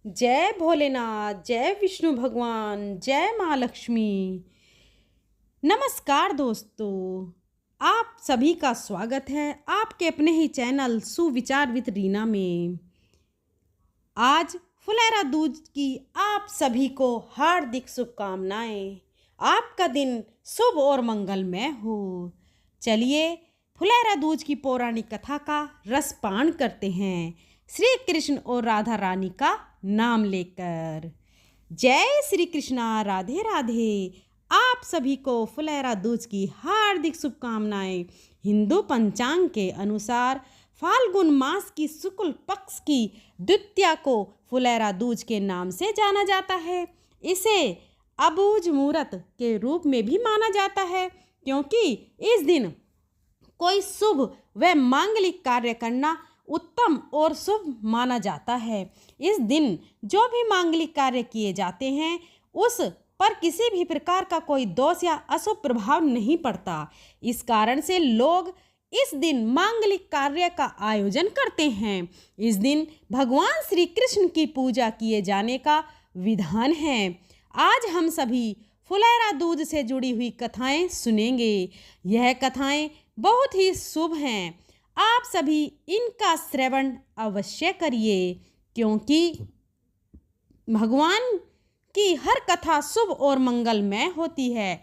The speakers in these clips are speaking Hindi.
जय भोलेनाथ, जय विष्णु भगवान, जय माँ लक्ष्मी। नमस्कार दोस्तों, आप सभी का स्वागत है आपके अपने ही चैनल सुविचार विद रीना में। आज फुलेरा दूज की आप सभी को हार्दिक शुभकामनाएं। आपका दिन शुभ और मंगलमय हो। चलिए फुलेरा दूज की पौराणिक कथा का रसपान करते हैं, श्री कृष्ण और राधा रानी का नाम लेकर। जय श्री कृष्णा, राधे राधे। आप सभी को फुलेरा दूज की हार्दिक शुभकामनाएं। हिंदू पंचांग के अनुसार फाल्गुन मास की शुक्ल पक्ष की द्वितीया को फुलेरा दूज के नाम से जाना जाता है। इसे अबूझ मुहूर्त के रूप में भी माना जाता है, क्योंकि इस दिन कोई शुभ व मांगलिक कार्य करना उत्तम और शुभ माना जाता है। इस दिन जो भी मांगलिक कार्य किए जाते हैं उस पर किसी भी प्रकार का कोई दोष या अशुभ प्रभाव नहीं पड़ता। इस कारण से लोग इस दिन मांगलिक कार्य का आयोजन करते हैं। इस दिन भगवान श्री कृष्ण की पूजा किए जाने का विधान है। आज हम सभी फुलेरा दूज से जुड़ी हुई कथाएं सुनेंगे। यह कथाएं बहुत ही शुभ हैं। आप सभी इनका श्रवण अवश्य करिए, क्योंकि भगवान की हर कथा शुभ और मंगलमय होती है।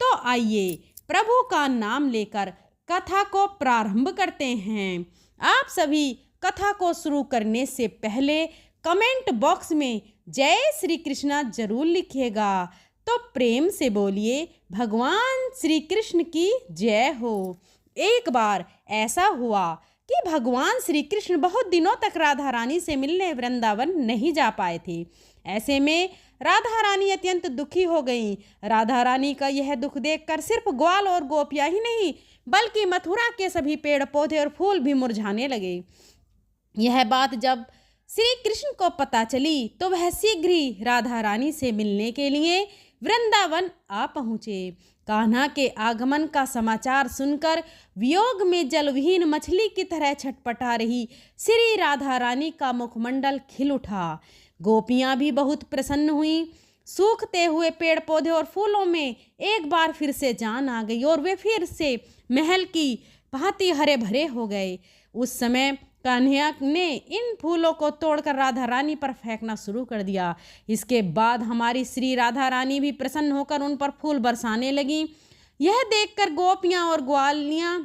तो आइए प्रभु का नाम लेकर कथा को प्रारंभ करते हैं। आप सभी कथा को शुरू करने से पहले कमेंट बॉक्स में जय श्री कृष्णा जरूर लिखिएगा। तो प्रेम से बोलिए, भगवान श्री कृष्ण की जय हो। एक बार ऐसा हुआ कि भगवान श्री कृष्ण बहुत दिनों तक राधा रानी से मिलने वृंदावन नहीं जा पाए थे। ऐसे में राधा रानी अत्यंत दुखी हो गईं। राधा रानी का यह दुख देखकर सिर्फ ग्वाल और गोपियां ही नहीं, बल्कि मथुरा के सभी पेड़ पौधे और फूल भी मुरझाने लगे। यह बात जब श्री कृष्ण को पता चली तो वह शीघ्र ही राधा रानी से मिलने के लिए वृंदावन आ पहुँचे। कान्हा के आगमन का समाचार सुनकर वियोग में जलविहीन मछली की तरह छटपटा रही श्री राधा रानी का मुखमंडल खिल उठा। गोपियां भी बहुत प्रसन्न हुईं। सूखते हुए पेड़ पौधे और फूलों में एक बार फिर से जान आ गई और वे फिर से महल की भांति हरे भरे हो गए। उस समय कान्हा ने इन फूलों को तोड़कर राधा रानी पर फेंकना शुरू कर दिया। इसके बाद हमारी श्री राधा रानी भी प्रसन्न होकर उन पर फूल बरसाने लगी। यह देखकर गोपियां और ग्वालियां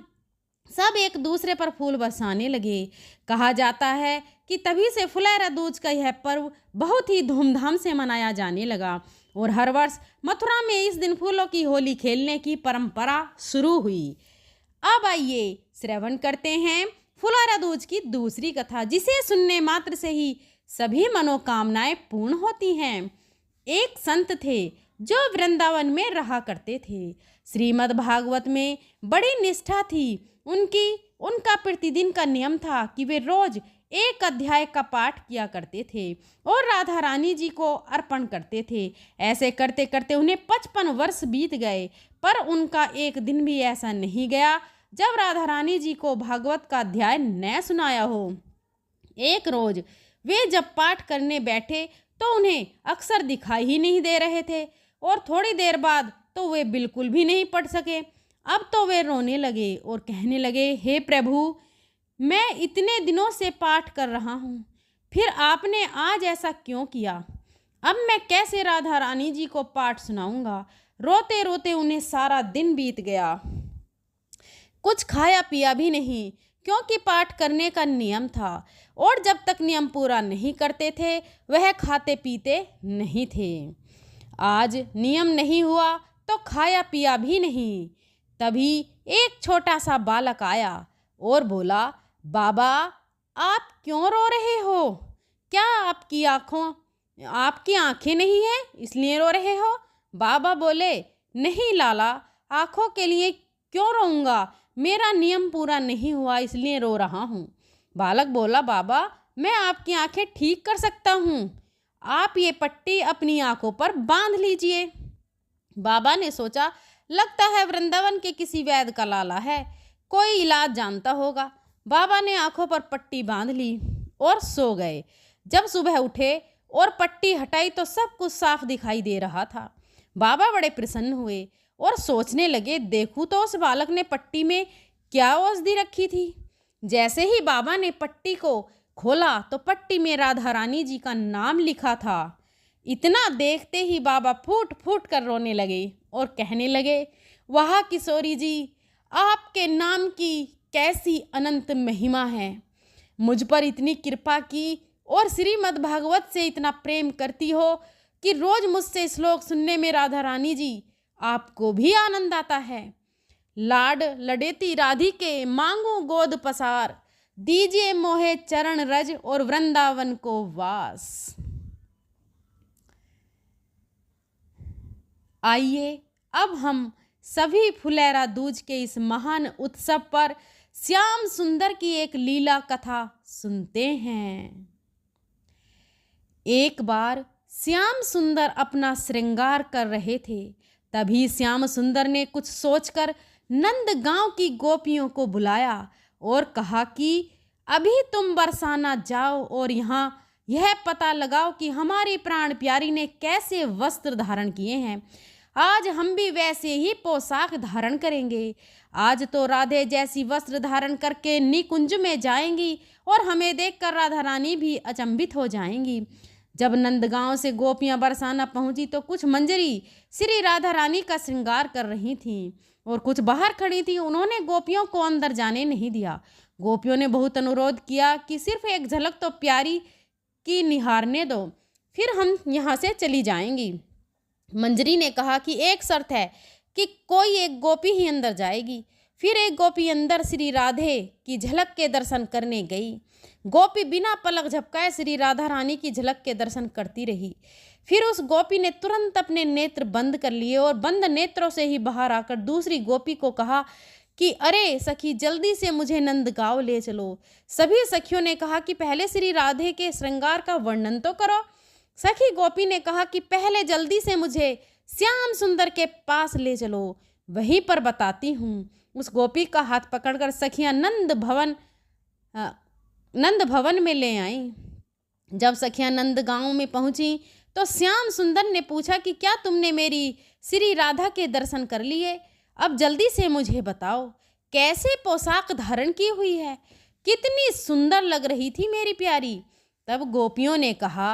सब एक दूसरे पर फूल बरसाने लगे। कहा जाता है कि तभी से फुलेरा दूज का यह पर्व बहुत ही धूमधाम से मनाया जाने लगा और हर वर्ष मथुरा में इस दिन फूलों की होली खेलने की परंपरा शुरू हुई। अब आइए श्रवण करते हैं फुलेरा दूज की दूसरी कथा, जिसे सुनने मात्र से ही सभी मनोकामनाएं पूर्ण होती हैं। एक संत थे जो वृंदावन में रहा करते थे। श्रीमद् भागवत में बड़ी निष्ठा थी उनका प्रतिदिन का नियम था कि वे रोज एक अध्याय का पाठ किया करते थे और राधा रानी जी को अर्पण करते थे। ऐसे करते करते उन्हें 55 वर्ष बीत गए, पर उनका एक दिन भी ऐसा नहीं गया जब राधा रानी जी को भागवत का अध्याय न सुनाया हो। एक रोज वे जब पाठ करने बैठे तो उन्हें अक्षर दिखाई ही नहीं दे रहे थे और थोड़ी देर बाद तो वे बिल्कुल भी नहीं पढ़ सके। अब तो वे रोने लगे और कहने लगे, हे प्रभु, मैं इतने दिनों से पाठ कर रहा हूँ, फिर आपने आज ऐसा क्यों किया? अब मैं कैसे राधा रानी जी को पाठ सुनाऊंगा? रोते रोते उन्हें सारा दिन बीत गया। कुछ खाया पिया भी नहीं, क्योंकि पाठ करने का नियम था और जब तक नियम पूरा नहीं करते थे वह खाते पीते नहीं थे। आज नियम नहीं हुआ तो खाया पिया भी नहीं। तभी एक छोटा सा बालक आया और बोला, बाबा, आप क्यों रो रहे हो? क्या आपकी आंखें नहीं हैं इसलिए रो रहे हो? बाबा बोले, नहीं लाला, आंखों के लिए क्यों रोऊंगा? मेरा नियम पूरा नहीं हुआ इसलिए रो रहा हूँ। बालक बोला, बाबा, मैं आपकी आंखें ठीक कर सकता हूँ, आप ये पट्टी अपनी आंखों पर बांध लीजिए। बाबा ने सोचा, लगता है वृंदावन के किसी वैद्य का लाला है, कोई इलाज जानता होगा। बाबा ने आंखों पर पट्टी बांध ली और सो गए। जब सुबह उठे और पट्टी हटाई तो सब कुछ साफ दिखाई दे रहा था। बाबा बड़े प्रसन्न हुए और सोचने लगे, देखूं तो उस बालक ने पट्टी में क्या औषधि रखी थी। जैसे ही बाबा ने पट्टी को खोला तो पट्टी में राधा रानी जी का नाम लिखा था। इतना देखते ही बाबा फूट फूट कर रोने लगे और कहने लगे, वाह किशोरी जी, आपके नाम की कैसी अनंत महिमा है। मुझ पर इतनी कृपा की और श्रीमद् भागवत से इतना प्रेम करती हो कि रोज मुझसे श्लोक सुनने में राधा रानी जी आपको भी आनंद आता है। लाड लडेती राधिके मांगू गोद पसार, दीजिए मोहे चरण रज और वृंदावन को वास। आइए अब हम सभी फुलेरा दूज के इस महान उत्सव पर श्याम सुंदर की एक लीला कथा सुनते हैं। एक बार श्याम सुंदर अपना श्रृंगार कर रहे थे। तभी श्याम सुंदर ने कुछ सोचकर नंद गांव की गोपियों को बुलाया और कहा कि अभी तुम बरसाना जाओ और यहाँ यह पता लगाओ कि हमारी प्राण प्यारी ने कैसे वस्त्र धारण किए हैं। आज हम भी वैसे ही पोशाक धारण करेंगे। आज तो राधे जैसी वस्त्र धारण करके निकुंज में जाएंगी और हमें देखकर राधा रानी भी अचंभित हो जाएंगी। जब नंदगांव से गोपियां बरसाना पहुंची तो कुछ मंजरी श्री राधा रानी का श्रृंगार कर रही थीं और कुछ बाहर खड़ी थी। उन्होंने गोपियों को अंदर जाने नहीं दिया। गोपियों ने बहुत अनुरोध किया कि सिर्फ एक झलक तो प्यारी की निहारने दो, फिर हम यहाँ से चली जाएंगी। मंजरी ने कहा कि एक शर्त है कि कोई एक गोपी ही अंदर जाएगी। फिर एक गोपी अंदर श्री राधे की झलक के दर्शन करने गई। गोपी बिना पलक झपकाए श्री राधा रानी की झलक के दर्शन करती रही। फिर उस गोपी ने तुरंत अपने नेत्र बंद कर लिए और बंद नेत्रों से ही बाहर आकर दूसरी गोपी को कहा कि अरे सखी, जल्दी से मुझे नंदगांव ले चलो। सभी सखियों ने कहा कि पहले श्री राधे के श्रृंगार का वर्णन तो करो। सखी गोपी ने कहा कि पहले जल्दी से मुझे श्याम सुंदर के पास ले चलो, वहीं पर बताती हूँ। उस गोपी का हाथ पकड़कर सखियाँ नंद भवन में ले आईं। जब सखियाँ नंद गांव में पहुंची तो श्याम सुंदर ने पूछा कि क्या तुमने मेरी श्री राधा के दर्शन कर लिए? अब जल्दी से मुझे बताओ, कैसे पोशाक धारण की हुई है? कितनी सुंदर लग रही थी मेरी प्यारी। तब गोपियों ने कहा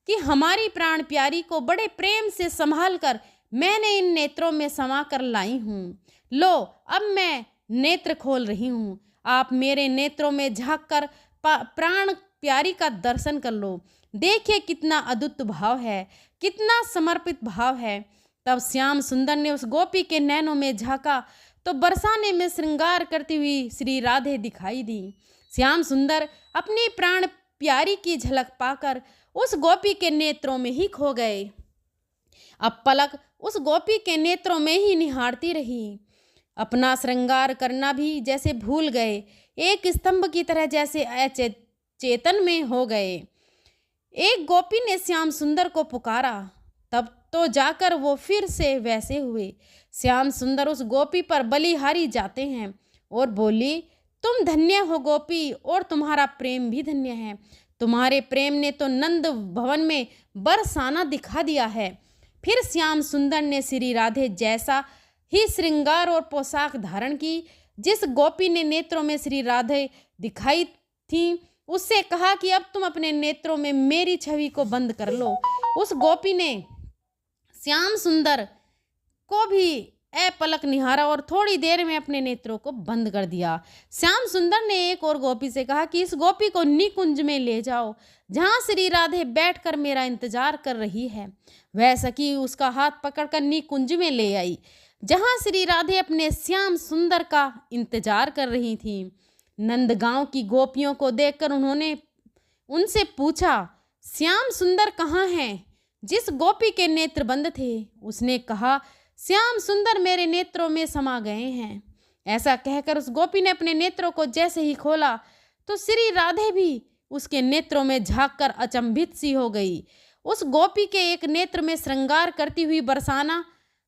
कि हमारी प्राण प्यारी को बड़े प्रेम से संभाल कर मैंने इन नेत्रों में समा कर लाई हूँ। लो, अब मैं नेत्र खोल रही हूँ। आप मेरे नेत्रों में झांक कर प्राण प्यारी का दर्शन कर लो। देखिए कितना अद्भुत भाव है, कितना समर्पित भाव है। तब श्याम सुंदर ने उस गोपी के नैनों में झांका तो बरसाने में श्रृंगार करती हुई श्री राधे दिखाई दी। श्याम सुंदर अपनी प्राण प्यारी की झलक पाकर उस गोपी के नेत्रों में ही खो गए। अब पलक उस गोपी के नेत्रों में ही निहारती रही। अपना श्रृंगार करना भी जैसे भूल गए, एक स्तंभ की तरह जैसे चेतन में हो गए। एक गोपी ने श्याम सुंदर को पुकारा, तब तो जाकर वो फिर से वैसे हुए। श्याम सुंदर उस गोपी पर बलिहारी जाते हैं और बोली, तुम धन्य हो गोपी और तुम्हारा प्रेम भी धन्य है। तुम्हारे प्रेम ने तो नंद भवन में बरसाना दिखा दिया है। फिर श्याम सुंदर ने श्री राधे जैसा ही श्रृंगार और पोशाक धारण की। जिस गोपी ने नेत्रों में श्री राधे दिखाई थी उससे कहा कि अब तुम अपने नेत्रों में मेरी छवि को बंद कर लो। उस गोपी ने श्याम सुंदर को भी पलक निहारा और थोड़ी देर में अपने नेत्रों को बंद कर दिया। श्याम सुंदर ने एक और गोपी से कहा कि इस गोपी को निकुंज में ले जाओ, जहाँ श्री राधे बैठकर मेरा इंतजार कर रही है। वह सखी उसका हाथ पकड़कर निकुंज में ले आई, जहाँ श्री राधे अपने श्याम सुंदर का इंतजार कर रही थी। नंदगांव की गोपियों को देखकर उन्होंने उनसे पूछा, श्याम सुंदर कहाँ हैं? जिस गोपी के नेत्र बंद थे उसने कहा, श्याम सुंदर मेरे नेत्रों में समा गए हैं। ऐसा कहकर उस गोपी ने अपने नेत्रों को जैसे ही खोला तो श्री राधे भी उसके नेत्रों में झांककर अचंभित सी हो गई। उस गोपी के एक नेत्र में श्रृंगार करती हुई बरसाना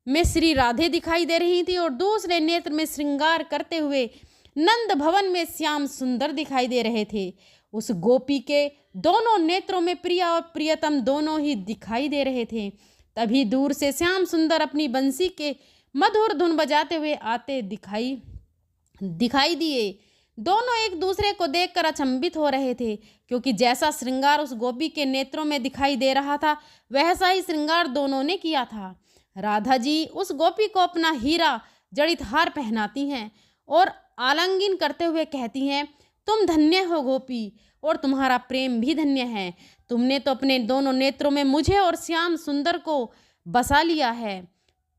में श्री राधे दिखाई दे रही थी और दूसरे नेत्र में श्रृंगार करते हुए नंद भवन में श्याम सुंदर दिखाई दे रहे थे। उस गोपी के दोनों नेत्रों में प्रिया और प्रियतम दोनों ही दिखाई दे रहे थे। तभी दूर से श्याम सुंदर अपनी बंसी के मधुर धुन बजाते हुए आते दिखाई दिए। दोनों एक दूसरे को देखकर अचंभित हो रहे थे, क्योंकि जैसा श्रृंगार उस गोपी के नेत्रों में दिखाई दे रहा था वैसा ही श्रृंगार दोनों ने किया था। राधा जी उस गोपी को अपना हीरा जड़ित हार पहनाती हैं और आलिंगन करते हुए कहती हैं, तुम धन्य हो गोपी, और तुम्हारा प्रेम भी धन्य है। तुमने तो अपने दोनों नेत्रों में मुझे और श्याम सुंदर को बसा लिया है।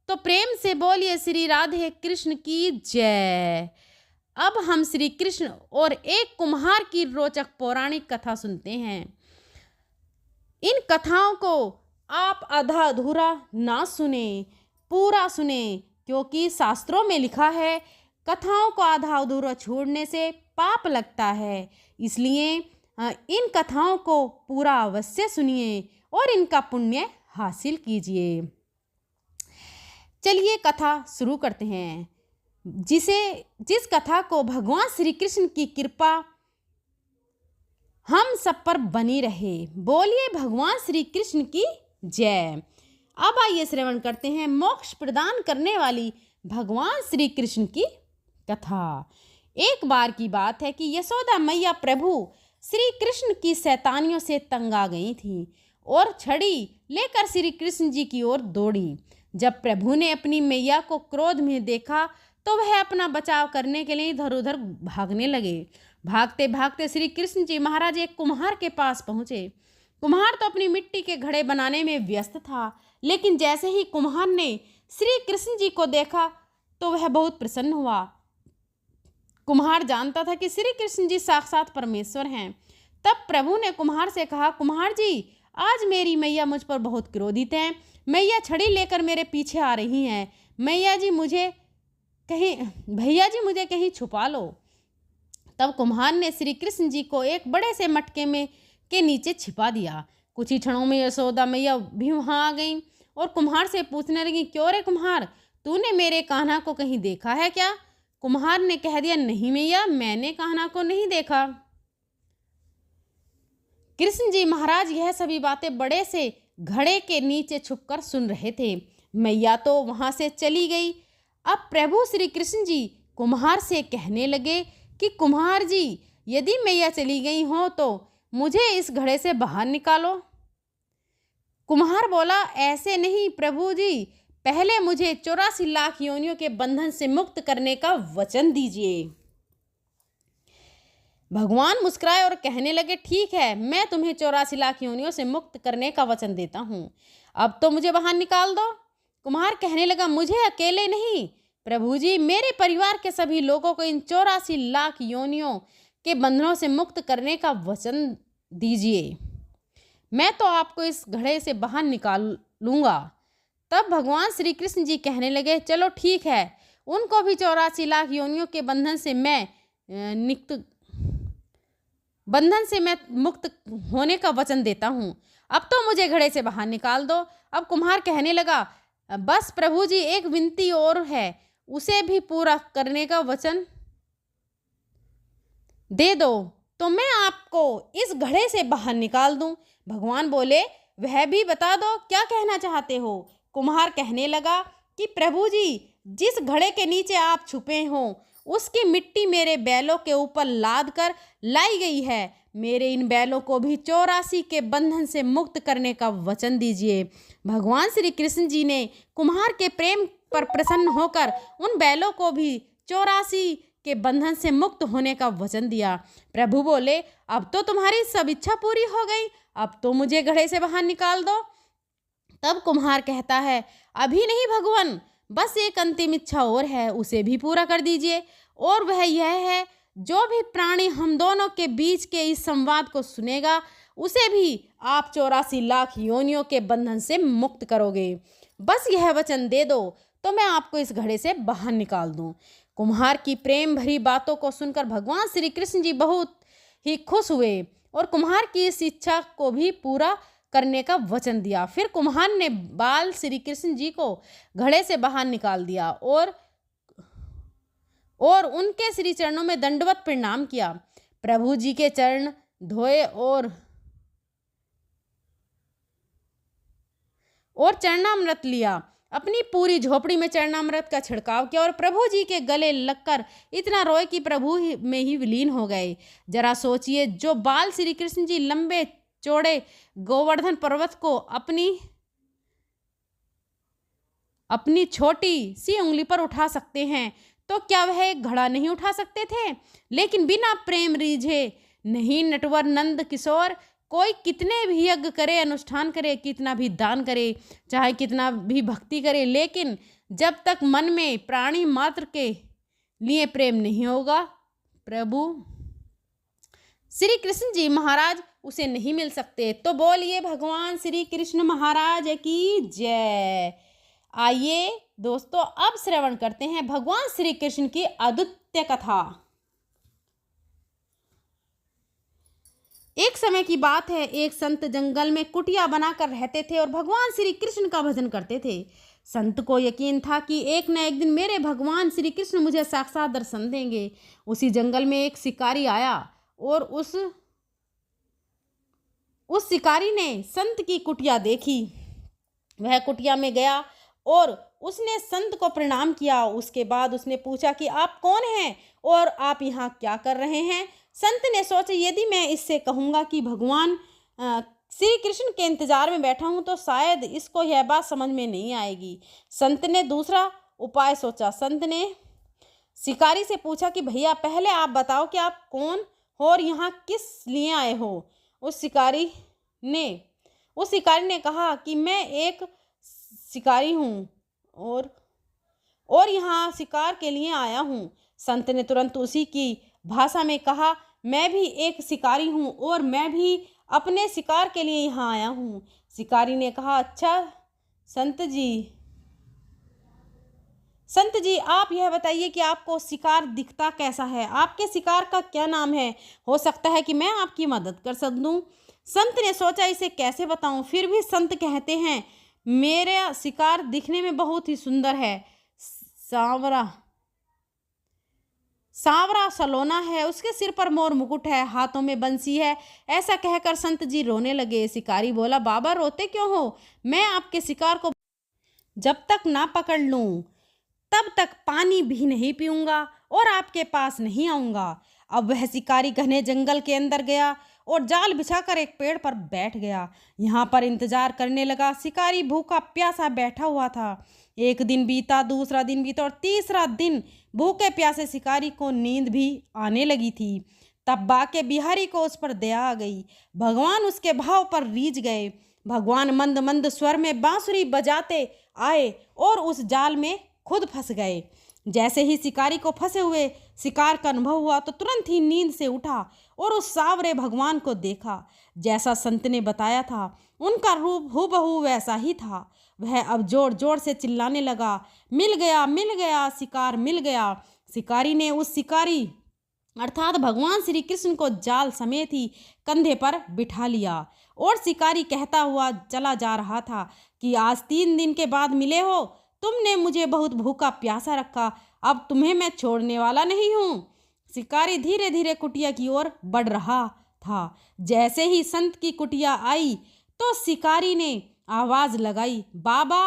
तो प्रेम से बोलिए श्री राधे कृष्ण की जय। अब हम श्री कृष्ण और एक कुम्हार की रोचक पौराणिक कथा सुनते हैं। इन कथाओं को आप आधा अधूरा ना सुने, पूरा सुने, क्योंकि शास्त्रों में लिखा है कथाओं को आधा अधूरा छोड़ने से पाप लगता है। इसलिए इन कथाओं को पूरा अवश्य सुनिए और इनका पुण्य हासिल कीजिए। चलिए कथा शुरू करते हैं। जिस कथा को भगवान श्री कृष्ण की कृपा हम सब पर बनी रहे। बोलिए भगवान श्री कृष्ण की जय। अब आइए श्रवण करते हैं मोक्ष प्रदान करने वाली भगवान श्री कृष्ण की कथा। एक बार की बात है कि यशोदा मैया प्रभु श्री कृष्ण की शैतानियों से तंग आ गई थी और छड़ी लेकर श्री कृष्ण जी की ओर दौड़ी। जब प्रभु ने अपनी मैया को क्रोध में देखा तो वह अपना बचाव करने के लिए इधर उधर भागने लगे। भागते भागते श्री कृष्ण जी महाराज एक कुम्हार के पास पहुँचे। कुम्हार तो अपनी मिट्टी के घड़े बनाने में व्यस्त था, लेकिन जैसे ही कुम्हार ने श्री कृष्ण जी को देखा तो वह बहुत प्रसन्न हुआ। कुम्हार जानता था कि श्री कृष्ण जी साक्षात परमेश्वर हैं। तब प्रभु ने कुम्हार से कहा, कुम्हार जी, आज मेरी मैया मुझ पर बहुत क्रोधित हैं। मैया छड़ी लेकर मेरे पीछे आ रही हैं। भैया जी मुझे कहीं छुपा लो। तब कुम्हार ने श्री कृष्ण जी को एक बड़े से मटके में के नीचे छिपा दिया। कुछ ही क्षणों में यशोदा मैया भी वहाँ आ गई और कुम्हार से पूछने लगी, क्यों रे कुम्हार, तूने मेरे कान्हा को कहीं देखा है क्या? कुम्हार ने कह दिया, नहीं मैया, मैंने कान्हा को नहीं देखा। कृष्ण जी महाराज यह सभी बातें बड़े से घड़े के नीचे छुपकर सुन रहे थे। मैया तो वहां से चली गई। अब प्रभु श्री कृष्ण जी कुम्हार से कहने लगे कि कुम्हार जी, यदि मैया चली गई हो तो मुझे इस घड़े से बाहर निकालो। कुम्हार बोला, ऐसे नहीं प्रभु जी, पहले मुझे 84 लाख योनियों के बंधन से मुक्त करने का वचन दीजिए। भगवान मुस्कुराए और कहने लगे, ठीक है, मैं तुम्हें 84 लाख योनियों से मुक्त करने का वचन देता हूँ। अब तो मुझे बाहर निकाल दो। कुम्हार कहने लगा, मुझे अकेले नहीं प्रभु जी, मेरे परिवार के सभी लोगों को इन 84 लाख योनियों के बंधनों से मुक्त करने का वचन दीजिए। मैं तो आपको इस घड़े से बाहर निकाल लूँगा। तब भगवान श्री कृष्ण जी कहने लगे, चलो ठीक है, उनको भी 84 लाख योनियों के बंधन से मैं मुक्त होने का वचन देता हूँ। अब तो मुझे घड़े से बाहर निकाल दो। अब कुम्हार कहने लगा, बस प्रभु जी, एक विनती और है, उसे भी पूरा करने का वचन दे दो तो मैं आपको इस घड़े से बाहर निकाल दूं। भगवान बोले, वह भी बता दो, क्या कहना चाहते हो? कुम्हार कहने लगा कि प्रभु जी, जिस घड़े के नीचे आप छुपे हो उसकी मिट्टी मेरे बैलों के ऊपर लाद कर लाई गई है। मेरे इन बैलों को भी 84 के बंधन से मुक्त करने का वचन दीजिए। भगवान श्री कृष्ण जी ने कुम्हार के प्रेम पर प्रसन्न होकर उन बैलों को भी 84 के बंधन से मुक्त होने का वचन दिया। प्रभु बोले, अब तो तुम्हारी सब इच्छा पूरी हो गई, अब तो मुझे घड़े से बाहर निकाल दो। तब कुम्हार कहता है, अभी नहीं भगवान, बस एक अंतिम इच्छा और है, उसे भी पूरा कर दीजिए। और वह यह है, जो भी प्राणी हम दोनों के बीच के इस संवाद को सुनेगा उसे भी आप 84 लाख योनियों के बंधन से मुक्त करोगे। बस यह वचन दे दो तो मैं आपको इस घड़े से बाहर निकाल दूं। कुम्हार की प्रेम भरी बातों को सुनकर भगवान श्री कृष्ण जी बहुत ही खुश हुए और कुम्हार की इस इच्छा को भी पूरा करने का वचन दिया। फिर कुम्हार ने बाल श्री कृष्ण जी को घड़े से बाहर निकाल दिया और उनके श्री चरणों में दंडवत प्रणाम किया। प्रभु जी के चरण धोए और चरणामृत लिया। अपनी पूरी झोपड़ी में चरणामृत का छिड़काव किया और प्रभु जी के गले लगकर इतना रोए कि प्रभु में ही विलीन हो गए। जरा सोचिए, जो बाल श्री कृष्ण जी लंबे चौड़े गोवर्धन पर्वत को अपनी छोटी सी उंगली पर उठा सकते हैं, तो क्या वह एक घड़ा नहीं उठा सकते थे? लेकिन बिना प्रेम रीझे नहीं नटवर नंद किशोर, कोई कितने भी यज्ञ करे, अनुष्ठान करे, कितना भी दान करे, चाहे कितना भी भक्ति करे, लेकिन जब तक मन में प्राणी मात्र के लिए प्रेम नहीं होगा, प्रभु श्री कृष्ण जी महाराज उसे नहीं मिल सकते। तो बोलिए भगवान श्री कृष्ण महाराज की जय। आइए दोस्तों, अब श्रवण करते हैं भगवान श्री कृष्ण की अद्वितीय कथा। एक समय की बात है, एक संत जंगल में कुटिया बनाकर रहते थे और भगवान श्री कृष्ण का भजन करते थे। संत को यकीन था कि एक न एक दिन मेरे भगवान श्री कृष्ण मुझे साक्षात दर्शन देंगे। उसी जंगल में एक शिकारी आया और उस शिकारी ने संत की कुटिया देखी। वह कुटिया में गया और उसने संत को प्रणाम किया। उसके बाद उसने पूछा कि आप कौन हैं और आप यहाँ क्या कर रहे हैं? संत ने सोचा, यदि मैं इससे कहूँगा कि भगवान श्री कृष्ण के इंतजार में बैठा हूँ तो शायद इसको यह बात समझ में नहीं आएगी। संत ने दूसरा उपाय सोचा। संत ने शिकारी से पूछा कि भैया, पहले आप बताओ कि आप कौन हो और यहाँ किस लिए आए हो? उस शिकारी ने कहा कि मैं एक शिकारी हूँ और यहाँ शिकार के लिए आया हूँ। संत ने तुरंत उसी की भाषा में कहा, मैं भी एक शिकारी हूँ और मैं भी अपने शिकार के लिए यहाँ आया हूँ। शिकारी ने कहा, अच्छा संत जी आप यह बताइए कि आपको शिकार दिखता कैसा है? आपके शिकार का क्या नाम है? हो सकता है कि मैं आपकी मदद कर सकूं। संत ने सोचा, इसे कैसे बताऊं? फिर भी संत कहते हैं, मेरा शिकार दिखने में बहुत ही सुंदर है, सांवरा सलोना है, उसके सिर पर मोर मुकुट है, हाथों में बंसी है। ऐसा कहकर संत जी रोने लगे। शिकारी बोला, बाबा रोते क्यों हो? मैं आपके शिकार को जब तक ना पकड़ लूं तब तक पानी भी नहीं पीऊंगा और आपके पास नहीं आऊंगा। अब वह शिकारी घने जंगल के अंदर गया और जाल बिछाकर एक पेड़ पर बैठ गया। यहाँ पर इंतजार करने लगा। शिकारी भूखा प्यासा बैठा हुआ था। एक दिन बीता, दूसरा दिन बीता और तीसरा दिन भूखे प्यासे शिकारी को नींद भी आने लगी थी। तब बाके बिहारी को उस पर दया आ गई। भगवान उसके भाव पर रीझ गए। भगवान मंद मंद स्वर में बांसुरी बजाते आए और उस जाल में खुद फंस गए। जैसे ही शिकारी को फंसे हुए शिकार का अनुभव हुआ तो तुरंत ही नींद से उठा और उस सांवरे भगवान को देखा। जैसा संत ने बताया था, उनका रूप हूबहू वैसा ही था। वह अब जोर जोर से चिल्लाने लगा, मिल गया, शिकार मिल गया। शिकारी ने उस शिकारी अर्थात भगवान श्री कृष्ण को जाल समेत ही कंधे पर बिठा लिया और शिकारी कहता हुआ चला जा रहा था कि आज 3 दिन के बाद मिले हो। तुमने मुझे बहुत भूखा प्यासा रखा, अब तुम्हें मैं छोड़ने वाला नहीं हूँ। शिकारी धीरे धीरे कुटिया की ओर बढ़ रहा था। जैसे ही संत की कुटिया आई तो शिकारी ने आवाज लगाई, बाबा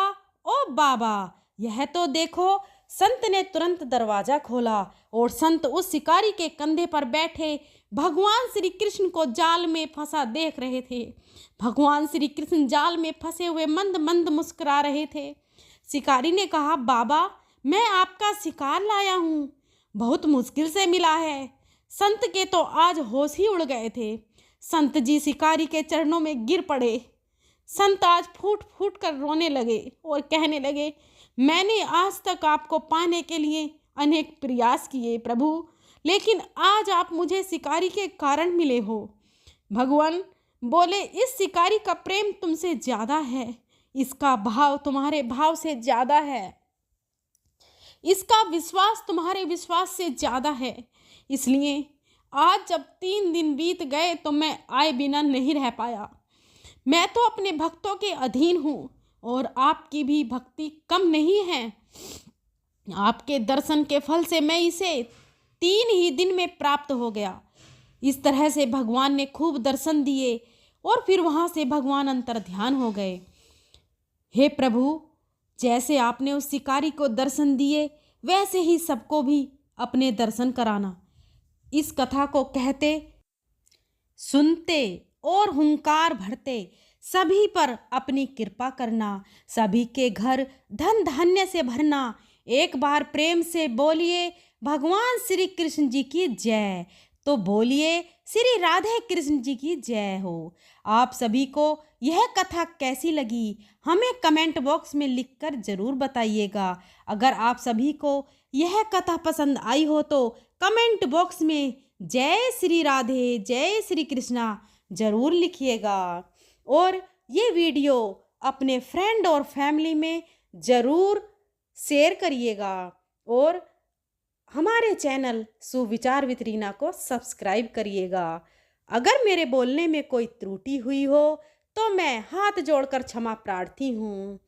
ओ बाबा, यह तो देखो। संत ने तुरंत दरवाजा खोला और संत उस शिकारी के कंधे पर बैठे भगवान श्री कृष्ण को जाल में फंसा देख रहे थे। भगवान श्री कृष्ण जाल में फंसे हुए मंद मंद मुस्कुरा रहे थे। शिकारी ने कहा, बाबा मैं आपका शिकार लाया हूँ, बहुत मुश्किल से मिला है। संत के तो आज होश ही उड़ गए थे। संत जी शिकारी के चरणों में गिर पड़े। संत आज फूट फूट कर रोने लगे और कहने लगे, मैंने आज तक आपको पाने के लिए अनेक प्रयास किए प्रभु, लेकिन आज आप मुझे शिकारी के कारण मिले हो। भगवान बोले, इस शिकारी का प्रेम तुमसे ज़्यादा है, इसका भाव तुम्हारे भाव से ज़्यादा है, इसका विश्वास तुम्हारे विश्वास से ज़्यादा है। इसलिए आज जब 3 दिन बीत गए तो मैं आए बिना नहीं रह पाया। मैं तो अपने भक्तों के अधीन हूँ और आपकी भी भक्ति कम नहीं है। आपके दर्शन के फल से मैं इसे 3 ही दिन में प्राप्त हो गया। इस तरह से भगवान ने खूब दर्शन दिए और फिर वहाँ से भगवान अंतर ध्यान हो गए। हे प्रभु, जैसे आपने उस शिकारी को दर्शन दिए वैसे ही सबको भी अपने दर्शन कराना। इस कथा को कहते, सुनते और हुंकार भरते सभी पर अपनी कृपा करना, सभी के घर धन धान्य से भरना। एक बार प्रेम से बोलिए भगवान श्री कृष्ण जी की जय, तो बोलिए श्री राधे कृष्ण जी की जय हो। आप सभी को यह कथा कैसी लगी हमें कमेंट बॉक्स में लिखकर ज़रूर बताइएगा। अगर आप सभी को यह कथा पसंद आई हो तो कमेंट बॉक्स में जय श्री राधे जय श्री कृष्णा ज़रूर लिखिएगा और ये वीडियो अपने फ्रेंड और फैमिली में ज़रूर शेयर करिएगा और हमारे चैनल सुविचार विद रीना को सब्सक्राइब करिएगा। अगर मेरे बोलने में कोई त्रुटि हुई हो तो मैं हाथ जोड़कर क्षमा प्रार्थी हूँ।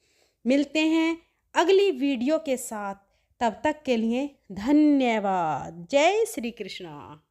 मिलते हैं अगली वीडियो के साथ, तब तक के लिए धन्यवाद। जय श्री कृष्णा।